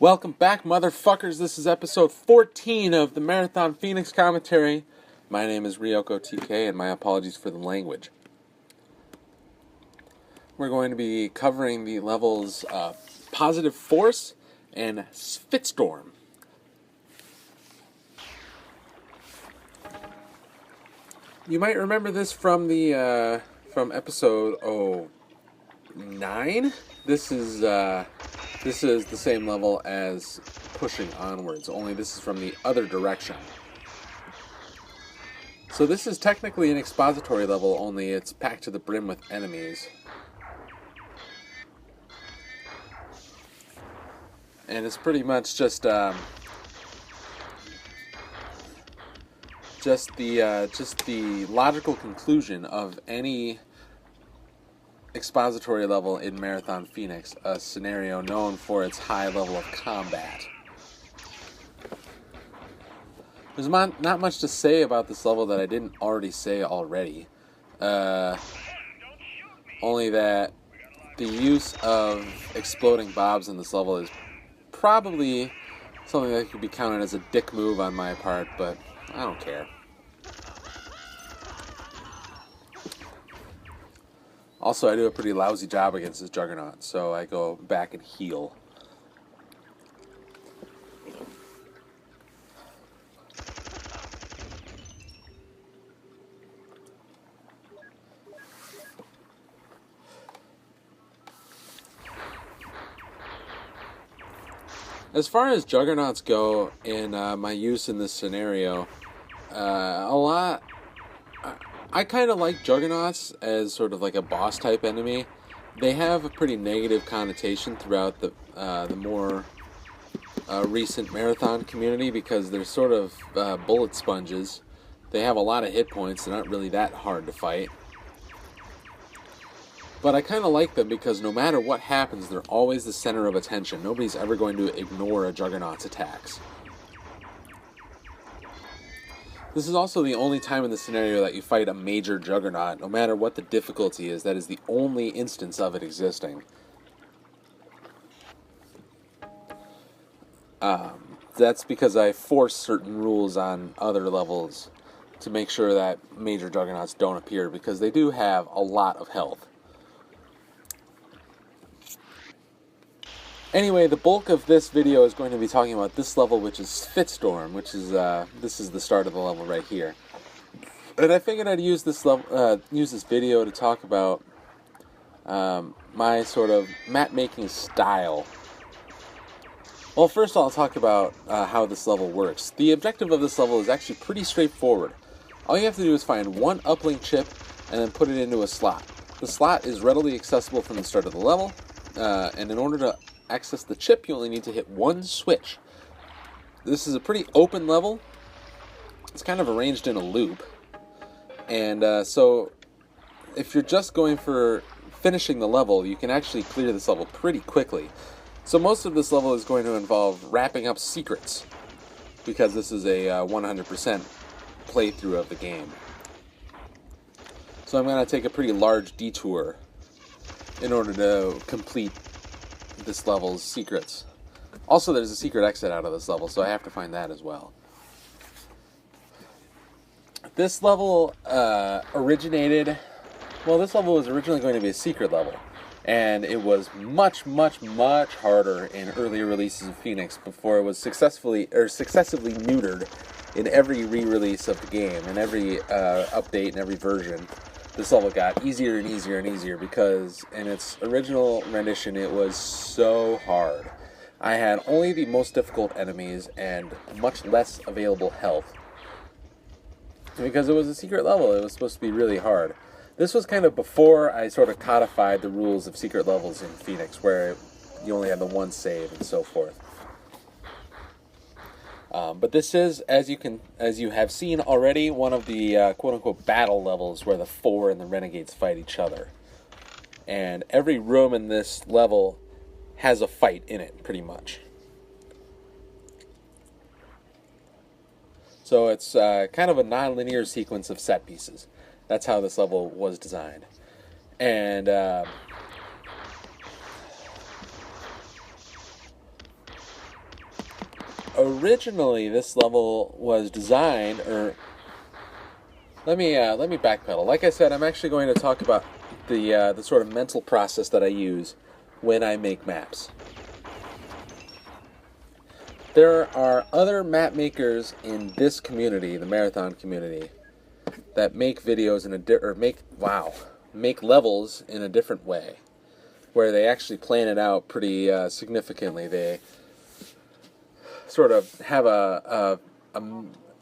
Welcome back, motherfuckers. This is episode 14 of the Marathon Phoenix commentary. My name is Ryoko TK, and my apologies for the language. We're going to be covering the levels Positive Force and Spitstorm. You might remember this from the from episode 9. This is the same level as Pushing Onwards, only this is from the other direction. So this is technically an expository level, only it's packed to the brim with enemies. And it's pretty much just the logical conclusion of any expository level in Marathon Phoenix, a scenario known for its high level of combat. There's not much to say about this level that I didn't already say already. Only that the use of exploding bobs in this level is probably something that could be counted as a dick move on my part, but I don't care. Also, I do a pretty lousy job against this Juggernaut, so I go back and heal. As far as Juggernauts go in my use in this scenario, I kind of like Juggernauts as sort of like a boss type enemy. They have a pretty negative connotation throughout the more recent Marathon community because they're sort of bullet sponges. They have a lot of hit points. They're not really that hard to fight. But I kind of like them because no matter what happens, they're always the center of attention. Nobody's ever going to ignore a Juggernaut's attacks. This is also the only time in the scenario that you fight a major Juggernaut, no matter what the difficulty is. That is the only instance of it existing. That's because I force certain rules on other levels to make sure that major Juggernauts don't appear, because they do have a lot of health. Anyway, the bulk of this video is going to be talking about this level, which is Spitstorm, which is this is the start of the level right here. And I figured I'd use this video to talk about my sort of map making style. Well, first I'll talk about how this level works. The objective of this level is actually pretty straightforward. All you have to do is find one uplink chip and then put it into a slot. The slot is readily accessible from the start of the level, and in order to access the chip, you only need to hit one switch. This is a pretty open level. It's kind of arranged in a loop. And so if you're just going for finishing the level, you can actually clear this level pretty quickly. So most of this level is going to involve wrapping up secrets, because this is a 100% playthrough of the game. So I'm going to take a pretty large detour in order to complete this level's secrets. Also, there's a secret exit out of this level, so I have to find that as well. This level this level was originally going to be a secret level, and it was much harder in earlier releases of Phoenix before it was successively neutered in every re-release of the game, and every update and every version. This level got easier and easier and easier because in its original rendition it was so hard. I had only the most difficult enemies and much less available health. Because it was a secret level, it was supposed to be really hard. This was kind of before I sort of codified the rules of secret levels in Phoenix, where you only had the one save and so forth. But this is, as you have seen already, one of the quote-unquote battle levels where the Four and the Renegades fight each other. And every room in this level has a fight in it, pretty much. So it's kind of a non-linear sequence of set pieces. That's how this level was designed. And originally this level was designed, or let me backpedal. Like I said, I'm actually going to talk about the sort of mental process that I use when I make maps. There are other map makers in this community, the marathon community, that make videos make levels in a different way, where they actually plan it out pretty significantly. They sort of have an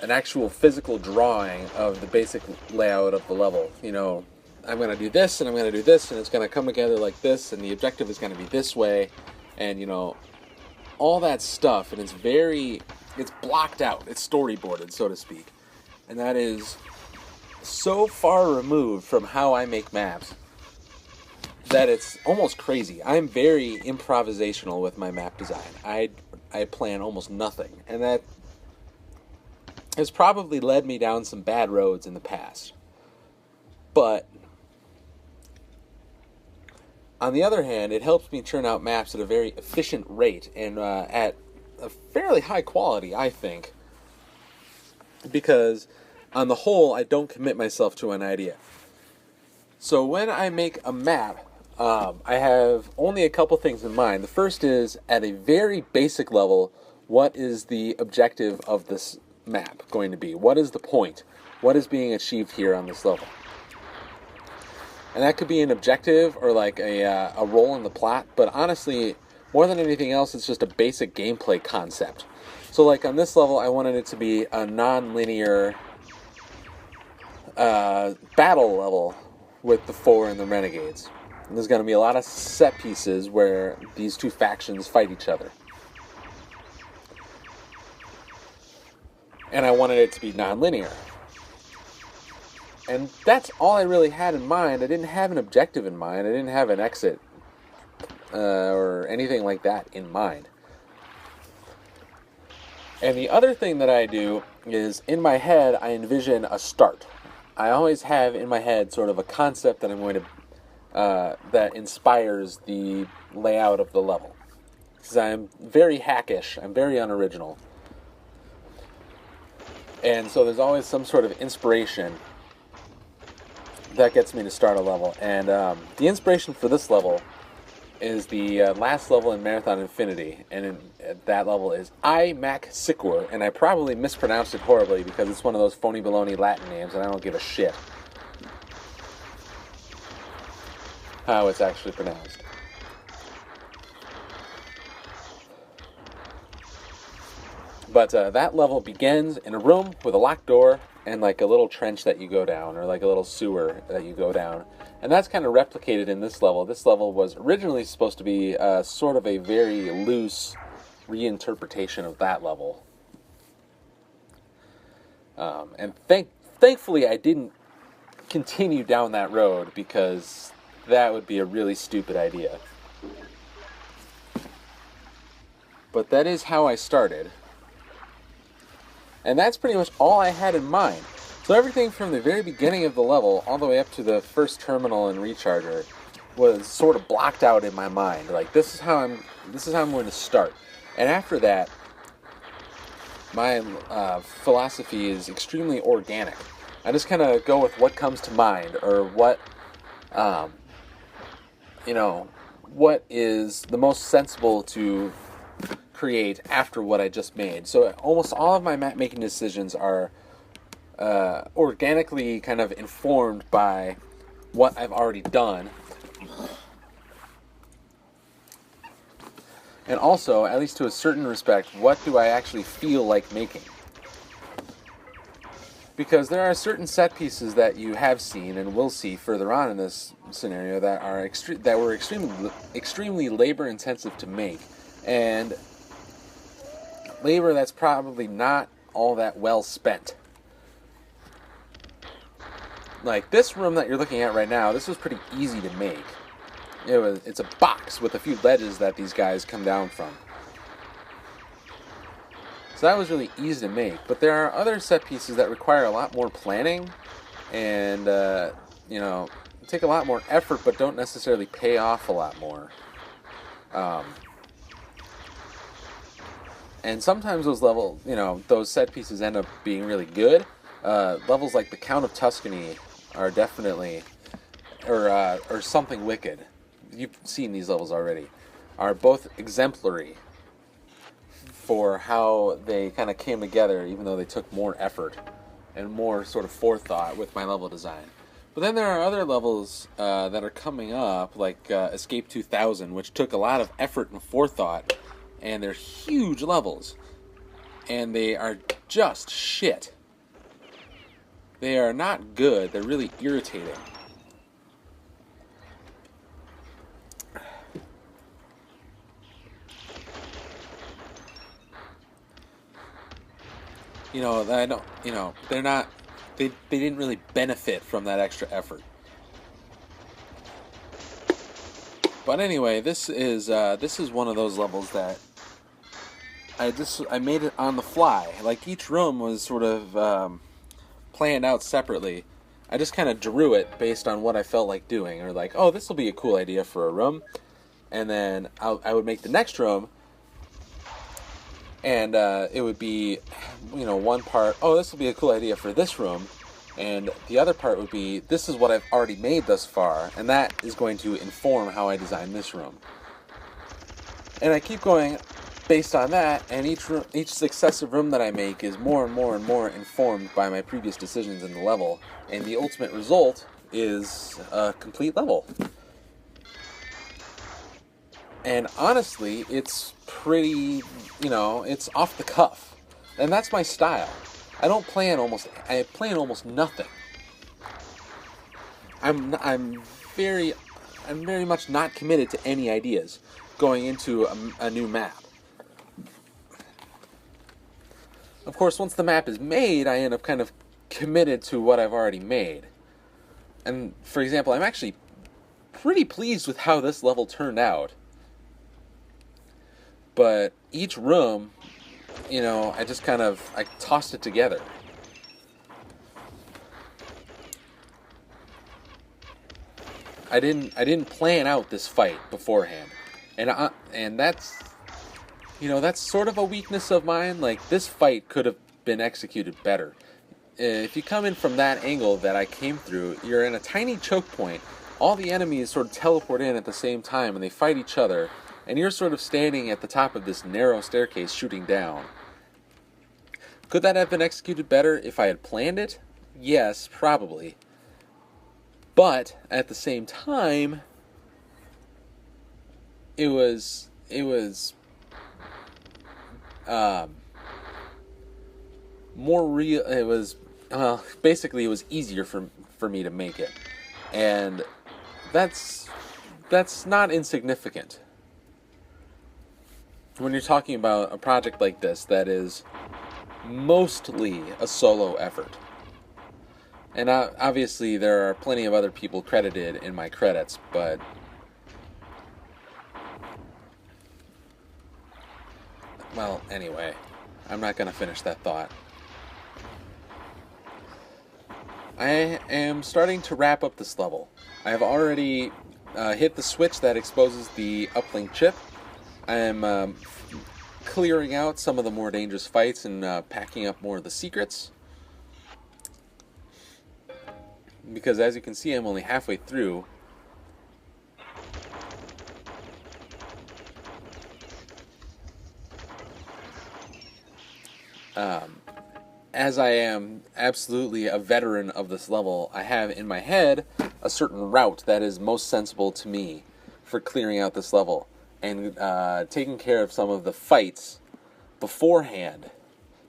actual physical drawing of the basic layout of the level. You know, I'm going to do this, and I'm going to do this, and it's going to come together like this, and the objective is going to be this way, and, you know, all that stuff, and it's blocked out, it's storyboarded, so to speak. And that is so far removed from how I make maps that it's almost crazy. I'm very improvisational with my map design. I plan almost nothing, and that has probably led me down some bad roads in the past. But on the other hand, it helps me churn out maps at a very efficient rate and at a fairly high quality, I think, because on the whole, I don't commit myself to an idea. So when I make a map, I have only a couple things in mind. The first is, at a very basic level, what is the objective of this map going to be? What is the point? What is being achieved here on this level? And that could be an objective or like a role in the plot, but honestly, more than anything else, it's just a basic gameplay concept. So like on this level, I wanted it to be a non-linear battle level with the Four and the Renegades. And there's going to be a lot of set pieces where these two factions fight each other. And I wanted it to be non-linear. And that's all I really had in mind. I didn't have an objective in mind. I didn't have an exit or anything like that in mind. And the other thing that I do is, in my head, I envision a start. I always have in my head sort of a concept that I'm going to that inspires the layout of the level. Because I'm very hackish. I'm very unoriginal. And so there's always some sort of inspiration that gets me to start a level. And the inspiration for this level is the last level in Marathon Infinity. And that level is Mac Sicor. And I probably mispronounced it horribly because it's one of those phony baloney Latin names, and I don't give a shit how it's actually pronounced. But that level begins in a room with a locked door and like a little trench that you go down, or like a little sewer that you go down. And that's kind of replicated in this level. This level was originally supposed to be sort of a very loose reinterpretation of that level. And thankfully I didn't continue down that road, because that would be a really stupid idea. But that is how I started. And that's pretty much all I had in mind. So everything from the very beginning of the level all the way up to the first terminal and recharger was sort of blocked out in my mind. Like, this is how I'm going to start. And after that, my philosophy is extremely organic. I just kind of go with what comes to mind, or what what is the most sensible to create after what I just made. So almost all of my map making decisions are organically kind of informed by what I've already done. And also, at least to a certain respect, what do I actually feel like making? Because there are certain set pieces that you have seen and will see further on in this scenario that are extremely labor intensive to make, and labor that's probably not all that well spent. Like this room that you're looking at right now, this was pretty easy to make. It's a box with a few ledges that these guys come down from. So that was really easy to make. But there are other set pieces that require a lot more planning and, take a lot more effort, but don't necessarily pay off a lot more. And sometimes those levels, those set pieces end up being really good. Levels like the Count of Tuscany are definitely, or Something Wicked. You've seen these levels already. Are both exemplary for how they kind of came together, even though they took more effort and more sort of forethought with my level design. But then there are other levels that are coming up, like Escape 2000, which took a lot of effort and forethought, and they're huge levels, and they are just shit. They are not good. They're really irritating. I don't, they're not, they didn't really benefit from that extra effort. But anyway, this is one of those levels that I made it on the fly. Like, each room was sort of planned out separately. I just kind of drew it based on what I felt like doing, or like, oh, this will be a cool idea for a room, and then I would make the next room. And it would be, one part, oh, this will be a cool idea for this room. And the other part would be, this is what I've already made thus far. And that is going to inform how I design this room. And I keep going based on that. And each successive room that I make is more and more and more informed by my previous decisions in the level. And the ultimate result is a complete level. And honestly, it's pretty, it's off the cuff. And that's my style. I plan almost nothing. I'm very much not committed to any ideas going into a new map. Of course, once the map is made, I end up kind of committed to what I've already made. And for example, I'm actually pretty pleased with how this level turned out. But each room, I just I tossed it together. I didn't plan out this fight beforehand. And that's sort of a weakness of mine. Like, this fight could have been executed better. If you come in from that angle that I came through, you're in a tiny choke point. All the enemies sort of teleport in at the same time, and they fight each other. And you're sort of standing at the top of this narrow staircase shooting down. Could that have been executed better if I had planned it? Yes, probably. But at the same time, it was more real. It was basically it was easier for me to make it, and that's not insignificant. When you're talking about a project like this that is mostly a solo effort. And obviously there are plenty of other people credited in my credits, but well, anyway, I'm not going to finish that thought. I am starting to wrap up this level. I have already hit the switch that exposes the uplink chip. I am clearing out some of the more dangerous fights and packing up more of the secrets. Because as you can see, I'm only halfway through. As I am absolutely a veteran of this level, I have in my head a certain route that is most sensible to me for clearing out this level. And taking care of some of the fights beforehand,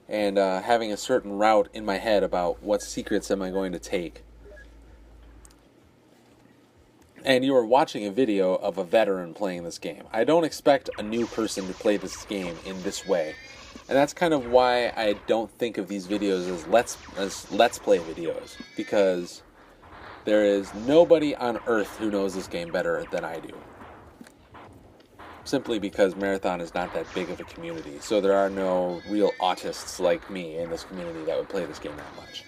and having a certain route in my head about what secrets am I going to take. And you are watching a video of a veteran playing this game. I don't expect a new person to play this game in this way. And that's kind of why I don't think of these videos as let's play videos, because there is nobody on earth who knows this game better than I do. Simply because Marathon is not that big of a community, so there are no real autists like me in this community that would play this game that much.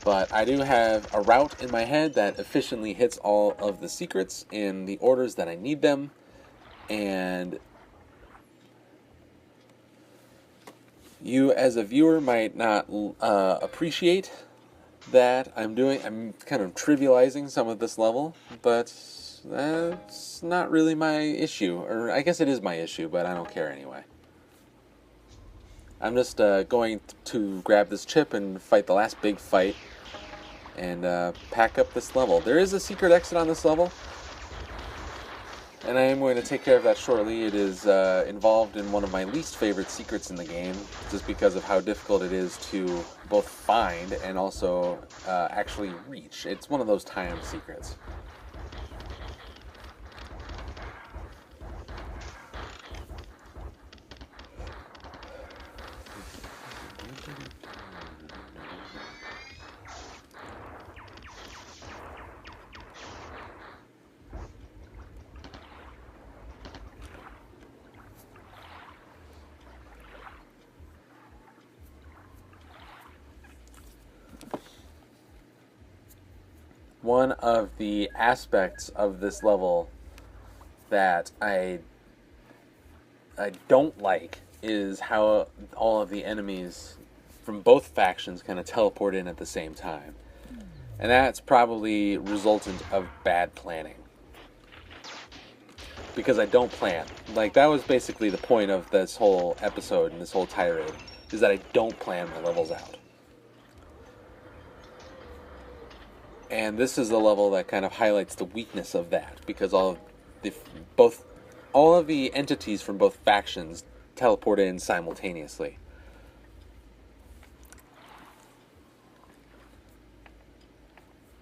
But I do have a route in my head that efficiently hits all of the secrets in the orders that I need them, and you as a viewer might not appreciate that I'm kind of trivializing some of this level, but that's not really my issue, or I guess it is my issue, but I don't care anyway. I'm just going to grab this chip and fight the last big fight, and pack up this level. There is a secret exit on this level, and I am going to take care of that shortly. It is involved in one of my least favorite secrets in the game, just because of how difficult it is to both find and also actually reach. It's one of those timed secrets. One of the aspects of this level that I don't like is how all of the enemies from both factions kind of teleport in at the same time. And that's probably resultant of bad planning. Because I don't plan. Like, that was basically the point of this whole episode and this whole tirade, is that I don't plan my levels out. And this is the level that kind of highlights the weakness of that, because all of the entities from both factions teleport in simultaneously.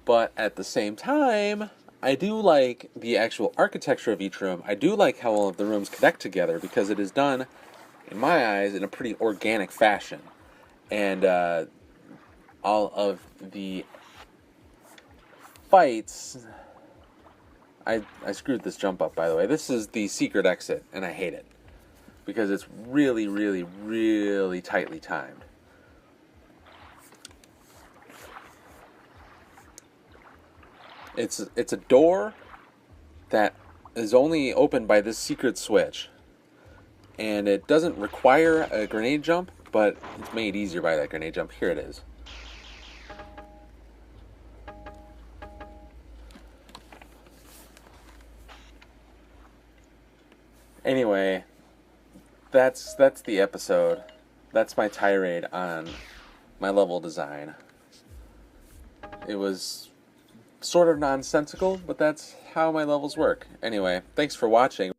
But at the same time, I do like the actual architecture of each room. I do like how all of the rooms connect together, because it is done, in my eyes, in a pretty organic fashion. And all of the fights... I screwed this jump up, by the way. This is the secret exit, and I hate it, because it's really, really, really tightly timed. It's a door that is only opened by this secret switch, and it doesn't require a grenade jump, but it's made easier by that grenade jump. Here it is. Anyway, that's the episode. That's my tirade on my level design. It was sort of nonsensical, but that's how my levels work. Anyway, thanks for watching.